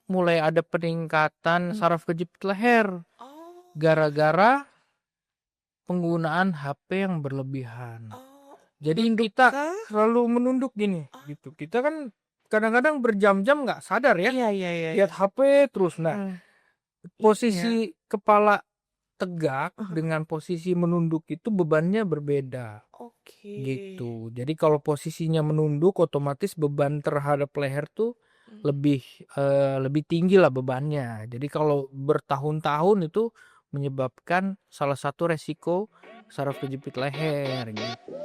mulai ada peningkatan Hmm. saraf kejepit leher Oh, gara-gara penggunaan HP yang berlebihan. oh, Jadi nunduk kita kah? selalu menunduk gini, Oh, gitu. Kita kan kadang-kadang berjam-jam nggak sadar ya, iya, iya, iya, lihat iya. HP terus. Nah, Hmm, iya. posisi kepala tegak Uh, dengan posisi menunduk itu bebannya berbeda, Oke. gitu. Jadi kalau posisinya menunduk, otomatis beban terhadap leher tuh Hmm. lebih lebih tinggi lah bebannya. Jadi kalau bertahun-tahun itu menyebabkan salah satu resiko saraf kejepit leher, gitu.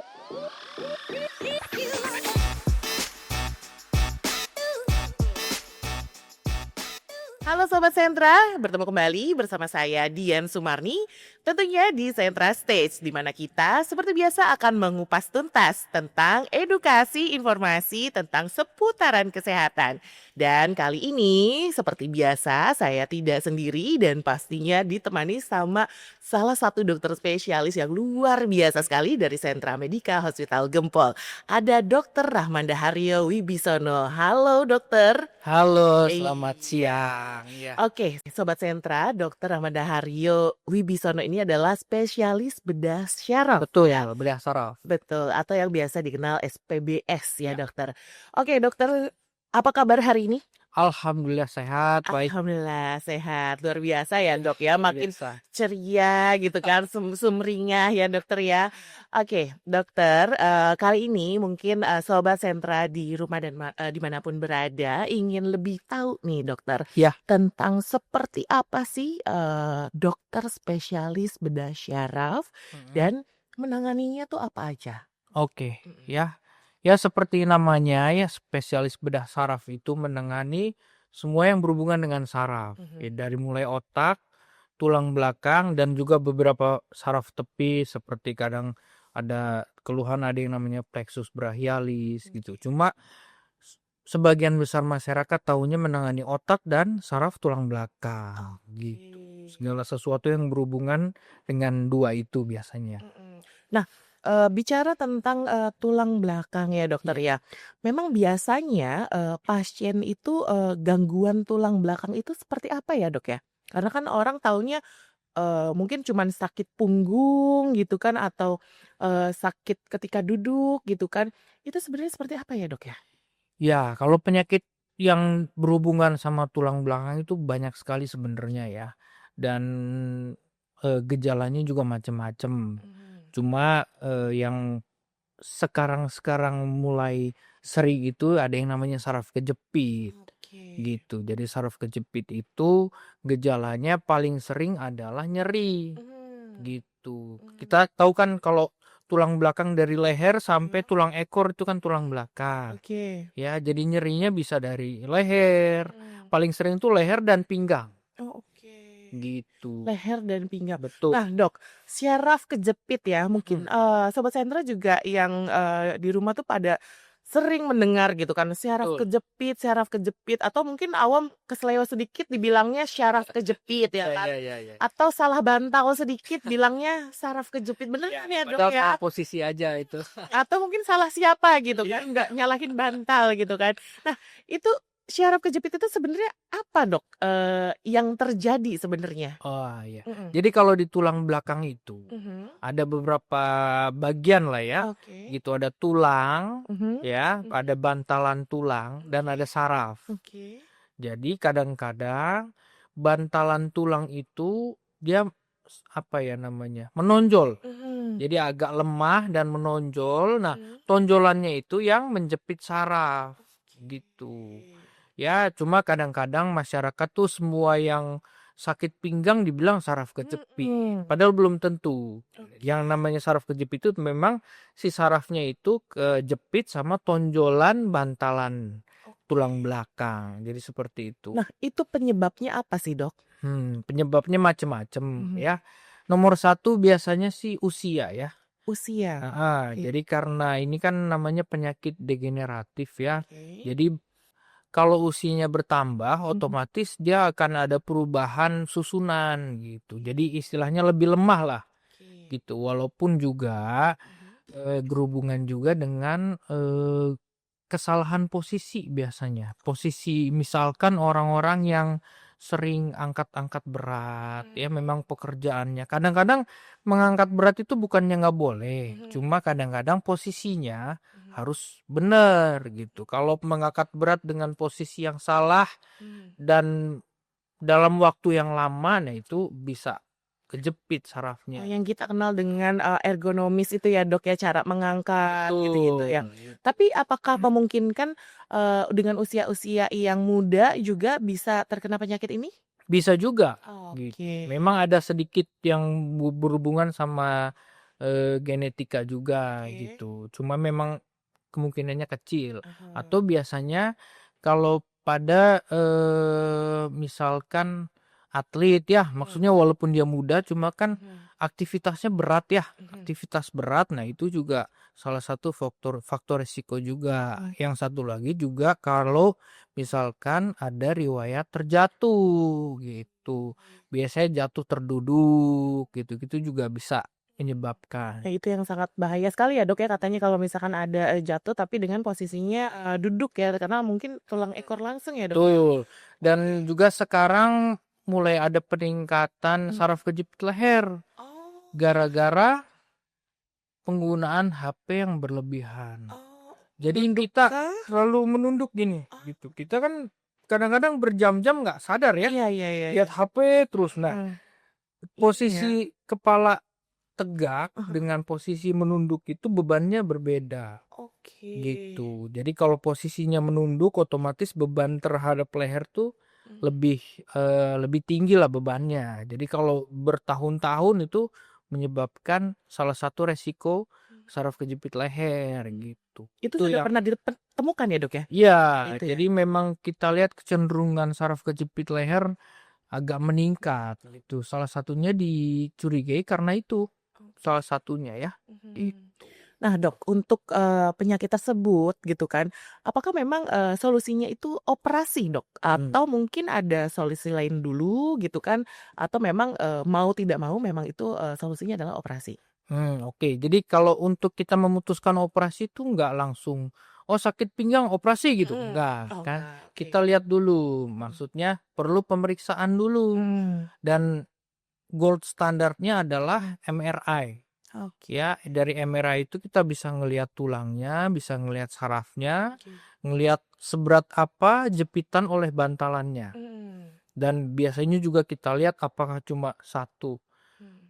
Halo Sobat Sentra, bertemu kembali bersama saya Dian Sumarni, tentunya di Sentra Stage, di mana kita seperti biasa akan mengupas tuntas tentang edukasi informasi tentang seputaran kesehatan. Dan kali ini seperti biasa saya tidak sendiri dan pastinya ditemani sama salah satu dokter spesialis yang luar biasa sekali dari Sentra Medika Hospital Gempol. Ada Dokter Rahmanda Haryo Wibisono. Halo dokter. Halo, selamat Iya. siang. Ya, Oke, Sobat Sentra, Dokter Rahmada Haryo Wibisono ini adalah spesialis bedah syaraf betul, ya. bedah saraf. Betul, atau yang biasa dikenal SPBS ya, Ya, dokter. Oke, dokter, apa kabar hari ini? alhamdulillah sehat, baik, Alhamdulillah sehat, luar biasa ya dok ya, makin biasa. ceria gitu kan, sumringah ya dokter ya. Oke dokter, kali ini mungkin Sobat Sentra di rumah dan dimanapun berada ingin lebih tahu nih dokter, Ya, tentang seperti apa sih dokter spesialis bedah syaraf mm, dan menanganinya tuh apa aja? oke, Mm-mm. ya. Ya seperti namanya ya, spesialis bedah saraf itu menangani semua yang berhubungan dengan saraf. Ya, Mhm. dari mulai otak, tulang belakang, dan juga beberapa saraf tepi seperti kadang ada keluhan, ada yang namanya plexus brachialis gitu. Oke. Cuma sebagian besar masyarakat taunya menangani otak dan saraf tulang belakang Oke. gitu. Segala sesuatu yang berhubungan dengan dua itu biasanya. Mhm. Nah, bicara tentang, tulang belakang ya dokter Iya. ya, memang biasanya, pasien itu, gangguan tulang belakang itu seperti apa ya dok ya? Karena kan orang taunya, mungkin cuman sakit punggung gitu kan atau, sakit ketika duduk gitu kan, itu sebenarnya seperti apa ya dok ya? Ya, kalau penyakit yang berhubungan sama tulang belakang itu banyak sekali sebenarnya ya. Dan gejalanya juga macam-macam. Mhm. Cuma yang sekarang-sekarang mulai sering itu ada yang namanya saraf kejepit Oke. gitu. Jadi saraf kejepit itu gejalanya paling sering adalah nyeri Mhm. gitu. Mhm. Kita tahu kan kalau tulang belakang dari leher sampai Mhm. tulang ekor itu kan tulang belakang. Oke. Ya, jadi nyerinya bisa dari leher, Mhm. paling sering tuh leher dan pinggang, Oh oke. gitu. Leher dan pinggang. Betul. Nah, Dok, syaraf kejepit ya mungkin, Mhm. Sobat Sentra juga yang, di rumah tuh pada sering mendengar gitu kan, Betul. syaraf kejepit atau mungkin awam keseleo sedikit dibilangnya syaraf kejepit ya Ya, kan, ya, ya, ya. atau salah bantal sedikit bilangnya saraf kejepit, bener Ya, kan ya, Dok, padahal salah ya? posisi aja itu. Atau mungkin salah siapa gitu Iya. kan, nggak nyalahin bantal gitu kan. Nah, itu syaraf kejepit itu sebenarnya apa, Dok, yang terjadi sebenarnya? Oh, iya. Mhm. Jadi kalau di tulang belakang itu Mhm. ada beberapa bagian lah ya, Oke. gitu. Ada tulang, Mhm. ya, Mhm. ada bantalan tulang dan Oke. ada saraf. Oke. Jadi kadang-kadang bantalan tulang itu dia apa ya namanya, menonjol. Mhm. Jadi agak lemah dan menonjol. Nah, Mhm. tonjolannya itu yang menjepit saraf gitu. Oke. Ya, cuma kadang-kadang masyarakat tuh semua yang sakit pinggang dibilang saraf kejepit. Mhm. Padahal belum tentu. Oke. Yang namanya saraf kejepit itu memang si sarafnya itu kejepit sama tonjolan bantalan Oke. tulang belakang. Jadi seperti itu. Nah, itu penyebabnya apa sih, Dok? Penyebabnya macam-macam Mhm. ya. Nomor satu biasanya sih usia ya. Usia. Oke. Jadi karena ini kan namanya penyakit degeneratif ya. Oke. Jadi kalau usianya bertambah, Mhm. otomatis dia akan ada perubahan susunan gitu. Jadi istilahnya lebih lemah lah Oke. gitu. Walaupun juga Mhm. berhubungan juga dengan kesalahan posisi biasanya. Posisi misalkan orang-orang yang sering angkat-angkat berat ya, memang pekerjaannya. Kadang-kadang mengangkat berat itu bukannya nggak boleh, cuma kadang-kadang posisinya harus benar gitu. Kalau mengangkat berat dengan posisi yang salah dan dalam waktu yang lama, nah itu bisa kejepit Oh, sarafnya. yang kita kenal dengan ergonomis itu ya dok ya, cara mengangkat gitu-gitu ya. Betul. Tapi apakah memungkinkan dengan usia-usia yang muda juga bisa terkena penyakit ini? Bisa juga gitu. Oke. Memang ada sedikit yang berhubungan sama genetika juga Oke. gitu. Cuma memang kemungkinannya kecil. Aha. Atau biasanya kalau pada misalkan atlet ya, maksudnya walaupun dia muda cuma kan aktivitasnya berat ya, aktivitas berat. Nah, itu juga salah satu faktor risiko juga. Yang satu lagi juga kalau misalkan ada riwayat terjatuh gitu. Biasanya jatuh terduduk gitu-gitu juga bisa menyebabkan. Nah, itu yang sangat bahaya sekali ya dok ya, katanya kalau misalkan ada jatuh tapi dengan posisinya duduk ya, karena mungkin tulang ekor langsung ya dok ya. Betul. Dan Oke. juga sekarang mulai ada peningkatan saraf kejepit leher Oh. gara-gara penggunaan HP yang berlebihan. Oh, Jadi menunduk kita kah? selalu menunduk gini gitu. Kita kan kadang-kadang berjam-jam nggak sadar ya Iya iya iya. lihat HP terus. Nah, Iya. posisi kepala tegak Aha. dengan posisi menunduk itu bebannya berbeda Oke. gitu. Jadi kalau posisinya menunduk otomatis beban terhadap leher tuh lebih tinggi lah bebannya. Jadi kalau bertahun-tahun itu menyebabkan salah satu resiko saraf kejepit leher gitu. Itu Itu sudah yang pernah ditemukan ya dok ya? iya, Itu ya. jadi memang kita lihat kecenderungan saraf kejepit leher agak meningkat gitu. Salah satunya dicurigai karena itu. Salah satunya ya. Nah dok, untuk penyakit tersebut gitu kan, apakah memang solusinya itu operasi dok? Hmm. Atau mungkin ada solusi lain dulu gitu kan? Atau memang mau tidak mau memang itu solusinya adalah operasi? Oke. Jadi kalau untuk kita memutuskan operasi itu nggak langsung, oh sakit pinggang operasi gitu, enggak Oh kan. enggak, oke. Kita lihat dulu, maksudnya perlu pemeriksaan dulu dan gold standarnya adalah MRI. Oke. Ya, dari MRI itu kita bisa ngelihat tulangnya, bisa ngelihat sarafnya, ngelihat seberat apa jepitan oleh bantalannya. Dan biasanya juga kita lihat apakah cuma satu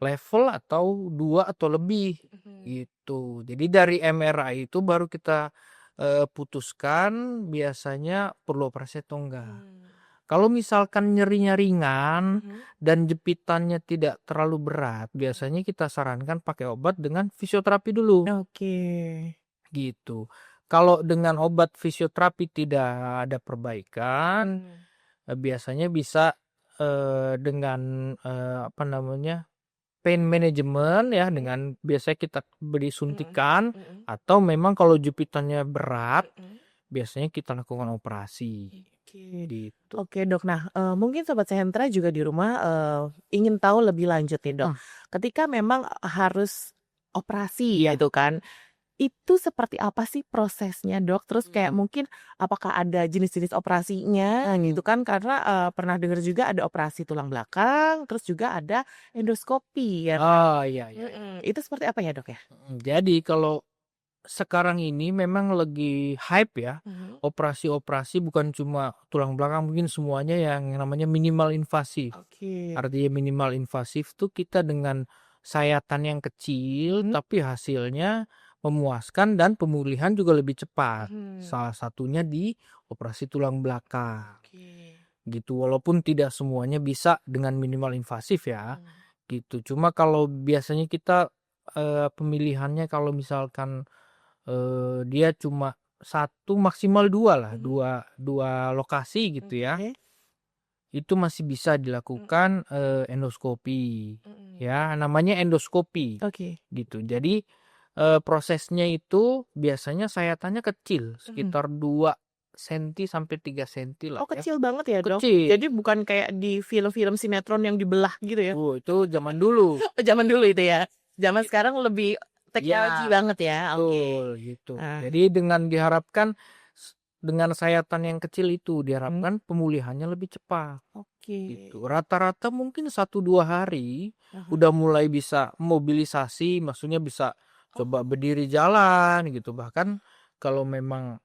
level atau dua atau lebih gitu. Jadi dari MRI itu baru kita putuskan biasanya perlu operasi atau enggak. Kalau misalkan nyerinya ringan dan jepitannya tidak terlalu berat, biasanya kita sarankan pakai obat dengan fisioterapi dulu Oke. gitu. Kalau dengan obat fisioterapi tidak ada perbaikan, biasanya bisa dengan apa namanya pain management ya, dengan biasanya kita beri suntikan atau memang kalau jepitannya berat, biasanya kita lakukan operasi Oke. gitu. Oke dok, nah mungkin sobat Sehentra juga di rumah ingin tahu lebih lanjut nih dok. Ketika memang harus operasi Iya. gitu kan, itu seperti apa sih prosesnya dok? Terus kayak mungkin apakah ada jenis-jenis operasinya gitu kan? Karena pernah dengar juga ada operasi tulang belakang, terus juga ada endoskopi ya kan? Oh, iya iya iya. Itu seperti apa ya dok ya? Jadi kalau sekarang ini memang lagi hype ya, operasi-operasi bukan cuma tulang belakang, mungkin semuanya yang namanya minimal invasif. Oke. Artinya minimal invasif tuh kita dengan sayatan yang kecil tapi hasilnya memuaskan dan pemulihan juga lebih cepat. Salah satunya di operasi tulang belakang. Gitu, walaupun tidak semuanya bisa dengan minimal invasif ya. Gitu. Cuma kalau biasanya kita pemilihannya kalau misalkan dia cuma satu maksimal dua lah, dua lokasi gitu ya. Itu masih bisa dilakukan endoskopi. Ya, namanya endoskopi. Oke. Gitu. Jadi prosesnya itu biasanya sayatannya kecil, sekitar 2 senti sampai 3 senti lah Oh ya. kecil banget ya dok? Kecil. Jadi bukan kayak di film-film sinetron yang dibelah gitu ya? Itu zaman dulu. Zaman dulu itu ya? Zaman sekarang lebih teknologi Ya, banget ya? Oke. betul gitu. Jadi dengan diharapkan dengan sayatan yang kecil itu Mhm. diharapkan pemulihannya lebih cepat Oke. gitu. Rata-rata mungkin 1-2 hari Aha. udah mulai bisa mobilisasi, maksudnya bisa coba Oh. berdiri jalan gitu. Bahkan kalau memang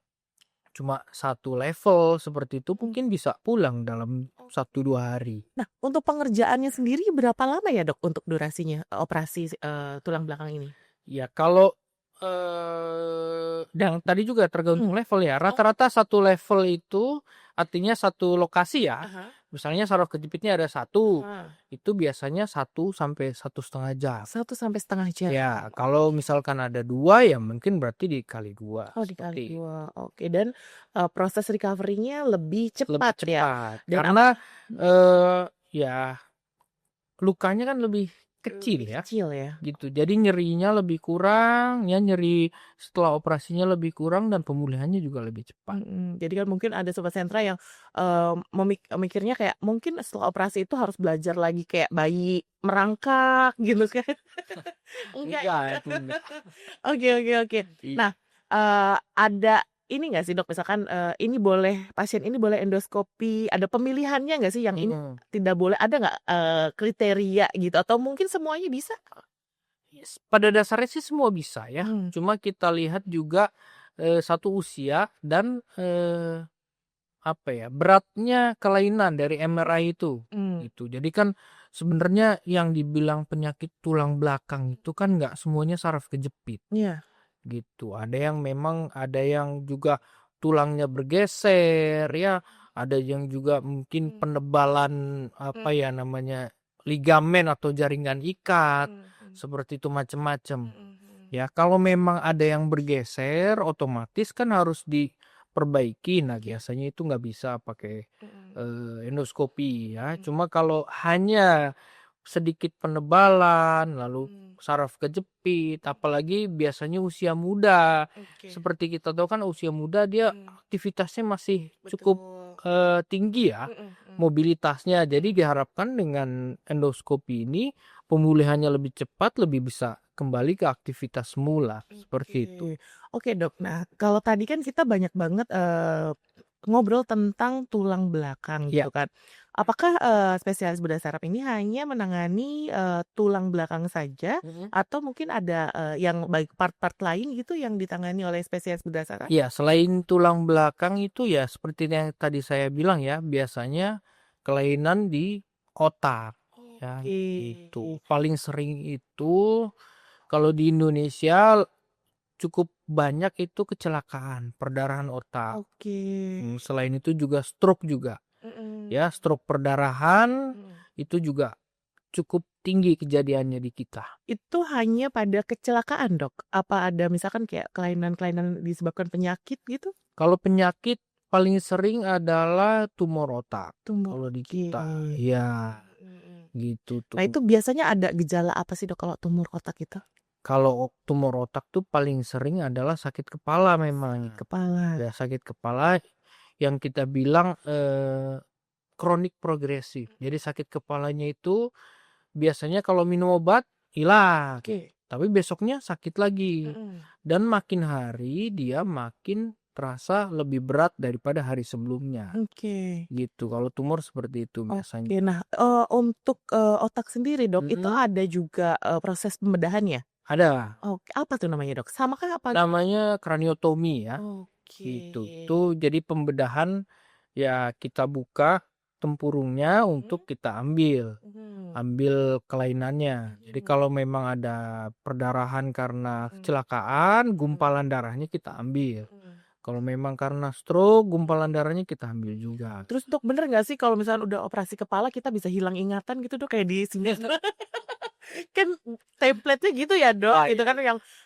cuma 1 level seperti itu mungkin bisa pulang dalam 1-2 hari. Nah, untuk pengerjaannya sendiri berapa lama ya, Dok, untuk durasinya, operasi, tulang belakang ini? Ya kalau, yang tadi juga tergantung level ya, rata-rata 1 level itu artinya 1 lokasi ya, Aha. misalnya saraf kejepitnya ada 1, Aha. itu biasanya 1 sampai 1,5 jam. 1 sampai setengah jam. Ya, kalau misalkan ada 2 ya mungkin berarti dikali 2, Oh, dikali seperti 2, oke. Dan, proses recovery-nya lebih lebih cepat ya? cepat. Dan Karena, ya lukanya kan lebih kecil lebih ya, kecil ya? gitu. Jadi nyerinya lebih kurang, ya nyeri setelah operasinya lebih kurang dan pemulihannya juga lebih cepat. Jadi kan mungkin ada sobat sentra yang, mikirnya kayak mungkin setelah operasi itu harus belajar lagi kayak bayi merangkak gitu kan. Enggak Enggak, ya? itu enggak. Oke, oke, oke. I Nah, ada ini nggak sih, Dok, misalkan, pasien ini boleh endoskopi, ada pemilihannya nggak sih yang ini mhm. tidak boleh, ada nggak, kriteria gitu atau mungkin semuanya bisa? Pada dasarnya sih semua bisa ya, Mmm. cuma kita lihat juga, satu usia dan, apa ya, beratnya kelainan dari MRI itu, Mmm. gitu. Jadi kan sebenarnya yang dibilang penyakit tulang belakang itu kan nggak semuanya saraf kejepit, Iya. gitu. Ada yang juga tulangnya bergeser ya, ada yang juga mungkin penebalan, apa ya namanya, ligamen atau jaringan ikat, seperti itu macam-macam. Ya, kalau memang ada yang bergeser, otomatis kan harus diperbaiki. Nah, biasanya itu nggak bisa pakai, endoskopi ya. Cuma kalau hanya sedikit penebalan, lalu saraf kejepit, apalagi biasanya usia muda. Oke. Seperti kita tahu kan usia muda dia aktivitasnya masih cukup, Betul. tinggi ya, Mhm, mhm. mobilitasnya. Jadi diharapkan dengan endoskopi ini pemulihannya lebih cepat, lebih bisa kembali ke aktivitas semula, seperti itu. Oke. Oke, Dok. Nah, kalau tadi kan kita banyak banget, ngobrol tentang tulang belakang Ya, gitu kan. Apakah, spesialis bedah saraf ini hanya menangani, tulang belakang saja mhm. atau mungkin ada, yang baik part-part lain gitu yang ditangani oleh spesialis bedah saraf? Iya, selain tulang belakang itu ya seperti yang tadi saya bilang ya, biasanya kelainan di otak, ya Oke. itu. Paling sering itu kalau di Indonesia cukup banyak itu kecelakaan, perdarahan otak. Oke. Selain itu juga stroke juga. Mhm. Ya, stroke perdarahan Mhm. itu juga cukup tinggi kejadiannya di kita. Itu hanya pada kecelakaan, Dok? Apa ada misalkan kayak kelainan-kelainan disebabkan penyakit gitu? Kalau penyakit paling sering adalah tumor otak Tumor, kalau di oke. kita. Iya, Mhm. gitu Nah, tuh. itu biasanya ada gejala apa sih, Dok, kalau tumor otak itu? Kalau tumor otak tuh paling sering adalah sakit kepala Sakit memang. kepala. Ya, sakit kepala yang kita bilang, kronik progresif. Jadi sakit kepalanya itu biasanya kalau minum obat hilang, Oke. tapi besoknya sakit lagi. Mhm. Dan makin hari dia makin terasa lebih berat daripada hari sebelumnya. Oke. Gitu, kalau tumor seperti itu biasanya. Oke. Nah, untuk, otak sendiri, Dok, itu Mhm, ada juga, proses pembedahannya? ada. Oke, apa tuh namanya, Dok? Sama kah apa? Namanya kraniotomi ya, Oke. gitu. Itu jadi pembedahan, ya kita buka tempurungnya untuk Mhm, kita ambil, mhm, ambil kelainannya. Jadi mhm, kalau memang ada perdarahan karena mhm, kecelakaan, mhm, gumpalan darahnya kita ambil. mhm. Kalau memang karena stroke, gumpalan darahnya kita ambil juga. Terus, Dok, bener nggak sih kalau misalnya udah operasi kepala kita bisa hilang ingatan gitu, Dok, kayak di sinetron? Kan template-nya gitu ya, Dok, Ah, gitu iya. kan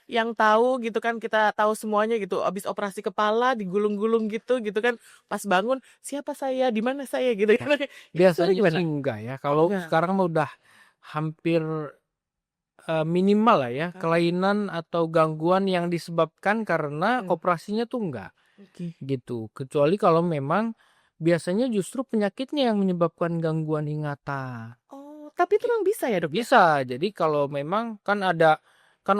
yang tahu gitu kan, kita tahu semuanya gitu, habis operasi kepala digulung-gulung gitu kan, pas bangun, "Siapa saya? Di mana saya?" Gitu kan. Itu sebenarnya Biasanya gimana? sih enggak ya, kalau Enggak. sekarang mah udah hampir, minimal lah ya, Heeh. kelainan atau gangguan yang disebabkan karena Mhm. operasinya tuh enggak, Oke. gitu. Kecuali kalau memang biasanya justru penyakitnya yang menyebabkan gangguan ingatan. Oh, tapi itu Gi memang bisa ya, Dok, ya? Bisa, jadi kalau memang kan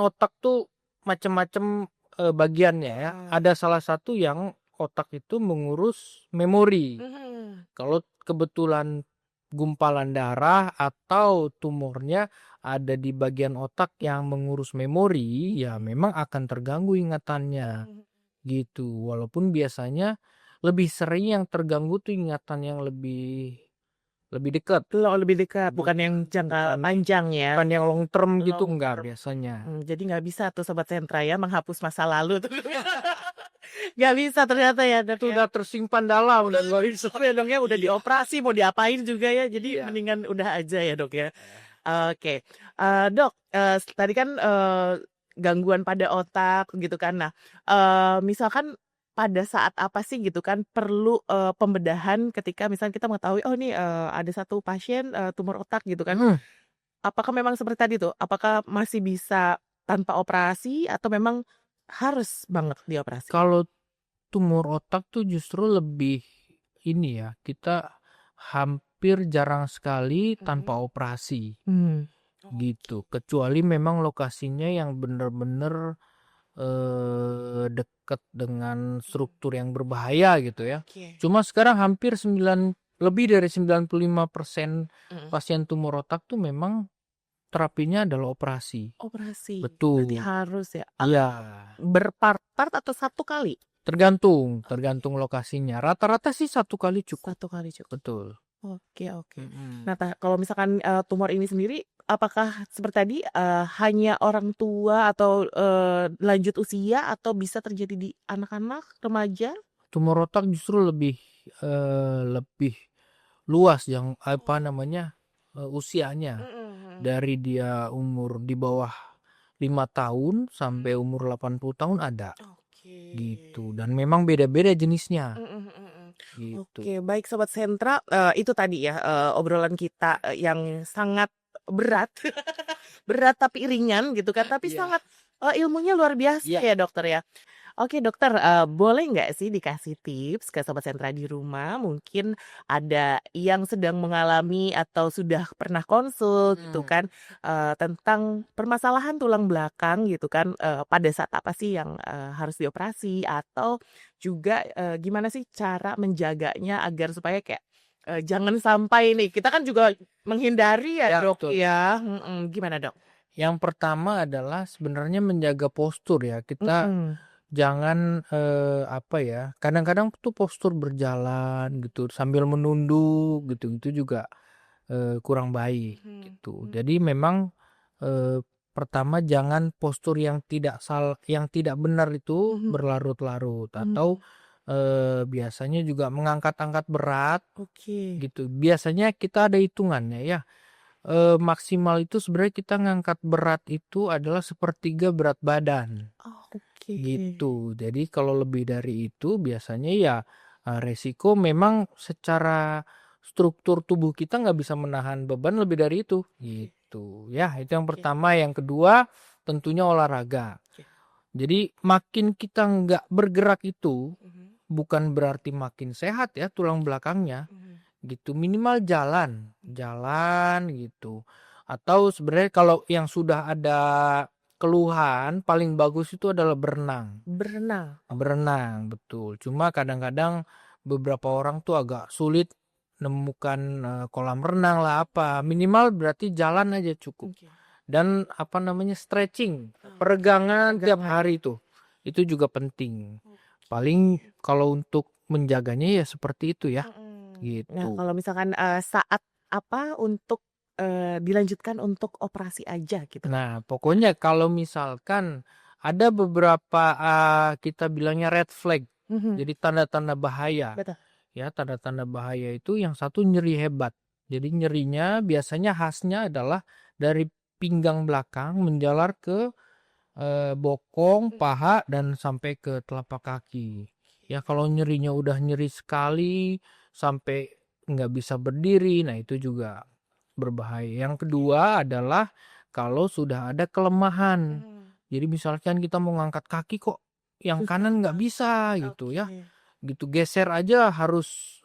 otak tuh macem-macem, bagiannya ya, Heeh. ada salah satu yang otak itu mengurus memori. Mhm. Kalau kebetulan gumpalan darah atau tumornya ada di bagian otak yang mengurus memori, ya memang akan terganggu ingatannya, Mhm. gitu. Walaupun biasanya lebih sering yang terganggu tuh ingatan yang lebih dekat. Lebih dekat, bukan yang jangka panjang ya? Bukan yang long term gitu, Long enggak term. biasanya. Jadi nggak bisa tuh Sobat Sentra ya menghapus masa lalu tuh. Nggak bisa ternyata ya, Dok, Itu ya? udah tersimpan dalam dan nggak bisa. Tapi ya, Dok, ya udah Iya. dioperasi mau diapain juga ya, jadi Iya. mendingan udah aja ya, Dok, ya? Eh. Oke, Dok, tadi kan, gangguan pada otak gitu kan. Nah, misalkan pada saat apa sih gitu kan perlu, pembedahan ketika misalnya kita mengetahui, oh nih, ada satu pasien, tumor otak gitu kan. Mhm. Apakah memang seperti tadi tuh, apakah masih bisa tanpa operasi atau memang harus banget dioperasi? Kalau tumor otak tuh justru lebih ini ya, kita hampir jarang sekali Mhm. tanpa operasi, Oke. gitu. Kecuali memang lokasinya yang bener-bener, deket dengan Mhm. struktur yang berbahaya gitu ya. Oke. Cuma sekarang hampir lebih dari 95% Mhm. pasien tumor otak tuh memang terapinya adalah operasi. Operasi, berarti Betul. harus ya? Iya. Berpart-part atau 1 kali? Tergantung lokasinya. Rata-rata sih 1 kali cukup. 1 kali cukup. Betul. Oke, oke. Mhm. Nah, kalau misalkan, tumor ini sendiri, apakah seperti tadi, hanya orang tua atau, lanjut usia atau bisa terjadi di anak-anak, remaja? Tumor otak justru lebih luas yang apa namanya, usianya. Mhm, mhm. Dari dia umur di bawah 5 tahun Mhm. sampai umur 80 tahun ada, Oke. gitu. Dan memang beda-beda jenisnya, Mhm, mhm, mhm. gitu. Oke, baik Sobat Sentra, itu tadi ya, obrolan kita, yang sangat berat, berat tapi ringan gitu kan, tapi Iya. sangat, ilmunya luar biasa Iya. ya Dokter ya. Oke Dokter, boleh nggak sih dikasih tips ke Sobat Sentra di rumah, mungkin ada yang sedang mengalami atau sudah pernah konsul gitu Mhm. kan, tentang permasalahan tulang belakang gitu kan, pada saat apa sih yang, harus dioperasi atau juga, gimana sih cara menjaganya agar supaya kayak, jangan sampai nih kita kan juga menghindari ya Ya, Dok betul. ya, gimana Dok? Yang pertama adalah sebenarnya menjaga postur ya. Kita Mhm. jangan, apa ya, kadang-kadang tuh postur berjalan gitu sambil menunduk gitu, itu juga, kurang baik Mhm, gitu. mhm, Jadi memang, eee, pertama jangan postur yang tidak benar itu mhm, berlarut-larut atau, mhm. biasanya juga mengangkat-angkat berat Oke. gitu. Biasanya kita ada hitungannya ya, maksimal itu sebenarnya kita ngangkat berat itu adalah sepertiga berat badan. Oh, oke. Gitu. Jadi kalau lebih dari itu biasanya ya, resiko memang secara struktur tubuh kita nggak bisa menahan beban lebih dari itu, Oke, gitu. Ya itu yang oke, pertama. Yang kedua tentunya olahraga. oke. Jadi makin kita nggak bergerak itu Mhm, bukan berarti makin sehat ya tulang belakangnya, mhm. gitu. Minimal jalan, jalan gitu. Atau sebenarnya kalau yang sudah ada keluhan paling bagus itu adalah berenang. Berenang? Berenang, betul. Cuma kadang-kadang beberapa orang tuh agak sulit nemukan, kolam renang lah apa, minimal berarti jalan aja cukup. Oke. Dan apa namanya, stretching, Oke, peregangan tiap peregangan. hari tuh, itu juga penting. Paling Oke. kalau untuk menjaganya ya seperti itu ya, Nah, gitu. kalau misalkan, saat apa untuk, dilanjutkan untuk operasi aja gitu? Nah, pokoknya kalau misalkan ada beberapa, kita bilangnya red flag, Mhm, jadi tanda-tanda bahaya. betul. Ya, tanda-tanda bahaya itu yang satu nyeri hebat. Jadi nyerinya biasanya khasnya adalah dari pinggang belakang menjalar ke, bokong, Mhm. paha, dan sampai ke telapak kaki. Ya kalau nyerinya udah nyeri sekali sampai nggak bisa berdiri, nah itu juga berbahaya. Yang Oke. kedua adalah kalau sudah ada kelemahan. Mhm. Jadi misalkan kita mau ngangkat kaki kok yang Susah kanan nggak banget. bisa gitu ya. Oke. Gitu, geser aja harus,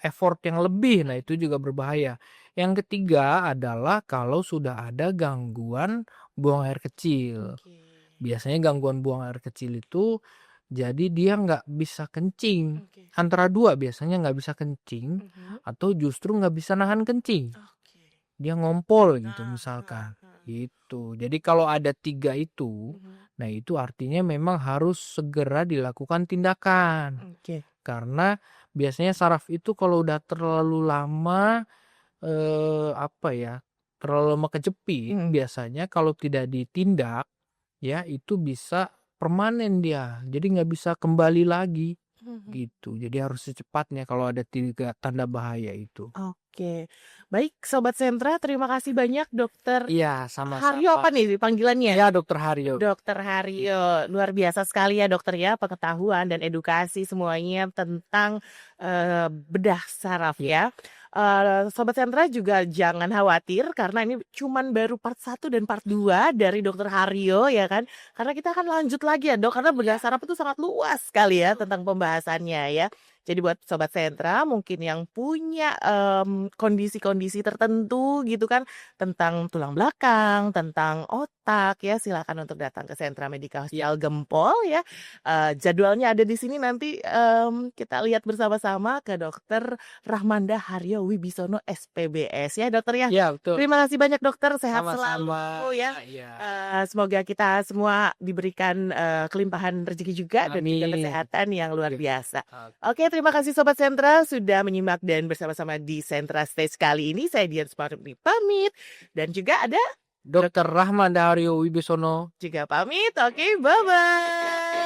effort yang lebih, nah itu juga berbahaya. Yang ketiga adalah kalau sudah ada gangguan buang air kecil. Oke. Biasanya gangguan buang air kecil itu Jadi dia nggak bisa kencing. Oke. Antara dua biasanya nggak bisa kencing Mhm. atau justru nggak bisa nahan kencing. Oke. Dia ngompol gitu Nah, misalkan. heeh. Gitu. Jadi kalau ada 3 itu, Mhm. nah itu artinya memang harus segera dilakukan tindakan. Oke. Karena biasanya saraf itu kalau udah terlalu lama apa ya, terlalu lama kejepit, Mhm. biasanya kalau tidak ditindak ya itu bisa permanen dia. Jadi nggak bisa kembali lagi Mhm. gitu. Jadi harus secepatnya kalau ada 3 tanda bahaya itu. Oke. Baik, Sobat Sentra, terima kasih banyak Dokter Iya, Haryo sama-sama. apa nih panggilannya? Ya, Dokter Haryo. Dokter Haryo, luar biasa sekali ya dokter ya pengetahuan dan edukasi semuanya tentang bedah saraf Ya. ya. Sobat Sentra juga jangan khawatir karena ini cuman baru part 1 dan part 2 dari Dokter Haryo ya kan. Karena kita akan lanjut lagi ya Dok, karena bedah saraf itu sangat luas sekali ya tentang pembahasannya ya. Jadi buat Sobat Sentra mungkin yang punya kondisi-kondisi tertentu gitu kan tentang tulang belakang, tentang otak ya, silakan untuk datang ke Sentra Medika Ya. Hospital Gempol ya. Jadwalnya ada di sini nanti kita lihat bersama-sama ke Dokter Rahmanda Haryo Wibisono SPBS ya Dokter ya. Ya, betul. Terima kasih banyak Dokter, sehat Sama-sama. selalu ya. Iya. Semoga kita semua diberikan kelimpahan rezeki juga dan juga Amin. kesehatan yang luar Iya. biasa. Oke, terima kasih Sobat Sentra sudah menyimak dan bersama-sama di Sentra Stage kali ini. Saya Dian Sumarni pamit dan juga ada Dokter Rahmanda Haryo Wibisono juga pamit. Oke, bye-bye.